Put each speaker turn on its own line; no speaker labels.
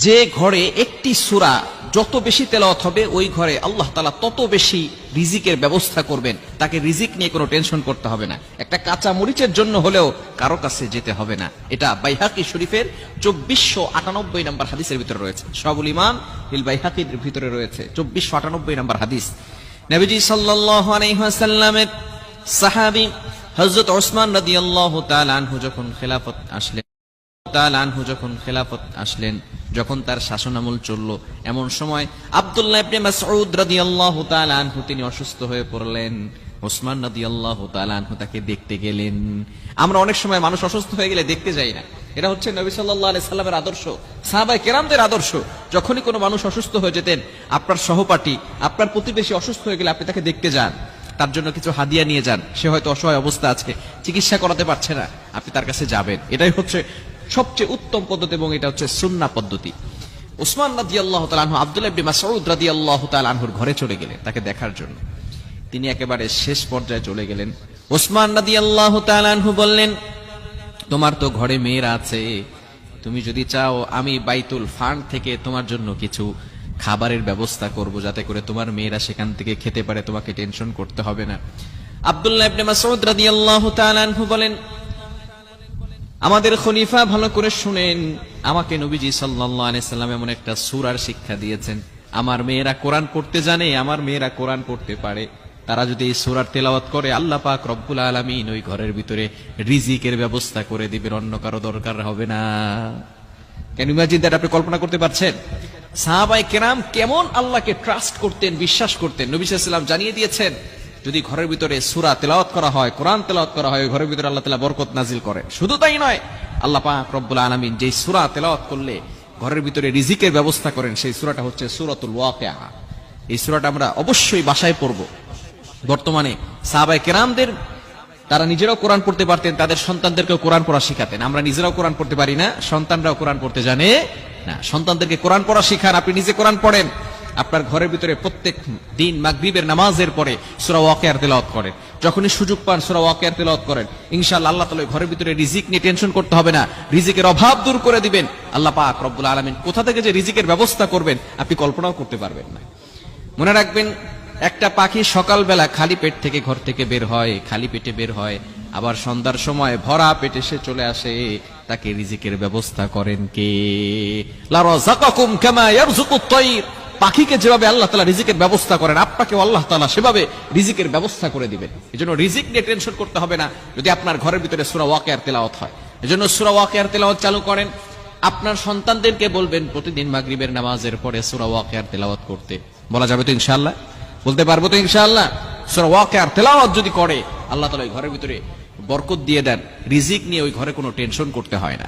যে ঘরে একটি সূরা যত বেশি তেলাওয়াত হবে ওই ঘরে আল্লাহ তাআলা তত বেশি রিজিকের ব্যবস্থা করবেন। তাকে রিজিক নিয়ে কোনো টেনশন করতে হবে না। একটা কাঁচা মরিচের জন্য হলেও কারো কাছে যেতে হবে না। এটা বাইহাকি শরীফের 2498 নম্বর হাদিসের ভিতরে রয়েছে। শাহুল ইমান ইল বাইহাকির ভিতরে রয়েছে 2498 নম্বর হাদিস। নবীজি সাল্লাল্লাহু আলাইহি ওয়াসাল্লামের সাহাবী হযরত ওসমান রাদিয়াল্লাহু তাআলা আনহু যখন খেলাফত আসলেন, যখন তার শাসনামল চলল, এমন সময় আব্দুল্লাহ ইবনে মাসউদ রাদিয়াল্লাহু তাআলা আনহু তিনি অসুস্থ হয়ে পড়লেন। ওসমান রাদিয়াল্লাহু তাআলা আনহু তাকে দেখতে গেলেন। আমরা অনেক সময় মানুষ অসুস্থ হয়ে গেলে দেখতে যাই না। এটা হচ্ছে নবী সাল্লাল্লাহু আলাইহি সাল্লামের আদর্শ, সাহাবায়ে কেরামদের আদর্শ। যখনই কোনো মানুষ অসুস্থ হয়ে যেতেন, আপনার সহপাঠী, আপনার প্রতিবেশী অসুস্থ হয়ে গেলে আপনি তাকে দেখতে যান, তার জন্য কিছু হাদিয়া নিয়ে যান। সে হয়তো অসহায় অবস্থা আছে, চিকিৎসা করাতে পারছে না, আপনি তার কাছে যাবেন। এটাই হচ্ছে সবচেয়ে উত্তম পদ্ধতি এবং এটা হচ্ছে সুন্নাহ পদ্ধতি। ওসমান রাদিয়াল্লাহু তাআলা আনহু আব্দুল্লাহ ইবনে মাসউদ রাদিয়াল্লাহু তাআলা আনহুর ঘরে চলে গেলেন তাকে দেখার জন্য। তিনি একেবারে শেষ পর্যায়ে চলে গেলেন। ওসমান রাদিয়াল্লাহু তাআলা আনহু বললেন, তোমার তো ঘরে মেয়েরা আছে, তুমি যদি চাও আমি বাইতুল ফান্ড থেকে তোমার জন্য কিছু খাবারের ব্যবস্থা করব, যাতে করে তোমার মেয়েরা সেখান থেকে খেতে পারে, তোমাকে টেনশন করতে হবে না। আব্দুল্লাহ ইবনে মাসউদ রাদিয়াল্লাহু তাআলা আনহু বলেন, আমাদের খলিফা ভালো করে শুনেন, আমাকে নবীজি সাল্লাল্লাহু আলাইহি সাল্লাম এমন একটা সূরার শিক্ষা দিয়েছেন, আমার মেয়েরা কোরআন পড়তে জানে, আমার মেয়েরা কোরআন পড়তে পারে, তারা যদি এই সূরার তেলাওয়াত করে আল্লাহ পাক রব্বুল আলামিন ওই ঘরের ভিতরে রিজিকের ব্যবস্থা করে দিবেন, অন্য কারো দরকার হবে না। Can you imagine that? আপনি কল্পনা করতে পারছেন সাহাবায়ে কেরাম কেমন আল্লাহকে ট্রাস্ট করতেন, বিশ্বাস করতেন। নবী সাল্লাল্লাহু আলাইহি ওয়াসাল্লাম জানিয়ে দিয়েছেন, যদি ঘরের ভিতরে সূরা তেলাওয়াত করা হয়, কোরআন তেলাওয়াত করা হয়, ঘরের ভিতরে আল্লাহ তাআলা বরকত নাজিল করে। শুধু তাই নয়, আল্লাহ পাক রব্বুল আলামিন যেই সূরা তেলাওয়াত করলে ঘরের ভিতরে রিজিকের ব্যবস্থা করেন, সেই সূরাটা হচ্ছে সূরাতুল ওয়াকিয়া। এই সূরাটা আমরা অবশ্যই বাসায় পড়ব। বর্তমানে সাহাবায়ে কেরামদের তারা নিজেরাও কোরআন পড়তে পারতেন, তাদের সন্তানদেরকেও কোরআন পড়া শিখাতেন। আমরা নিজেরাও কোরআন পড়তে পারি না, সন্তানরাও কোরআন পড়তে জানে না। সন্তানদেরকে কোরআন পড়া শিখান, আপনি নিজে কোরআন পড়েন। আপনার ঘরের ভিতরে প্রত্যেক দিন মাগরিবের নামাজের পরে সূরা ওয়াকিয়ার তেলাওয়াত করেন। যখনই সুযোগ পান সূরা ওয়াকিয়ার তেলাওয়াত করেন। ইনশাআল্লাহ আল্লাহ তাআলা ঘরের ভিতরে রিজিক নিয়ে টেনশন করতে হবে না, রিজিকের অভাব দূর করে দিবেন। আল্লাহ পাক রব্বুল আলামিন কোথা থেকে যে রিজিকের ব্যবস্থা করবেন আপনি কল্পনাও করতে পারবেন না। মনে রাখবেন, একটা পাখি সকালবেলা খালি পেট থেকে ঘর থেকে বের হয়, খালি পেটে বের হয়, আবার সন্ধ্যার সময় ভরা পেটে সে চলে আসে। তাকে রিজিকের ব্যবস্থা করেন কে? লা রাযাকাকুম কামা ইয়ারযুকুত তায়র। পাখিকে যেভাবে আল্লাহ তাআলা রিজিকের ব্যবস্থা করেন, আপনাকেও আল্লাহ তাআলা সেভাবে রিজিকের ব্যবস্থা করে দিবেন। এজন্য রিজিক নিয়ে টেনশন করতে হবে না যদি আপনার ঘরের ভিতরে সূরা ওয়াকিয়ার তেলাওয়াত হয়। এজন্য সূরা ওয়াকিয়ার তেলাওয়াত চালু করেন। আপনার সন্তানদেরকে বলবেন প্রতিদিন মাগরিবের নামাজের পরে সূরা ওয়াকিয়ার তেলাওয়াত করতে। বলা যাবে তো ইনশাআল্লাহ? বলতে পারবো তো ইনশাআল্লাহ? সূরা ওয়াকিয়ার তেলাওয়াত যদি করে আল্লাহ তাআলা ওই ঘরের ভিতরে বরকত দিয়ে দেন, রিজিক নিয়ে ওই ঘরে কোনো টেনশন করতে হয় না।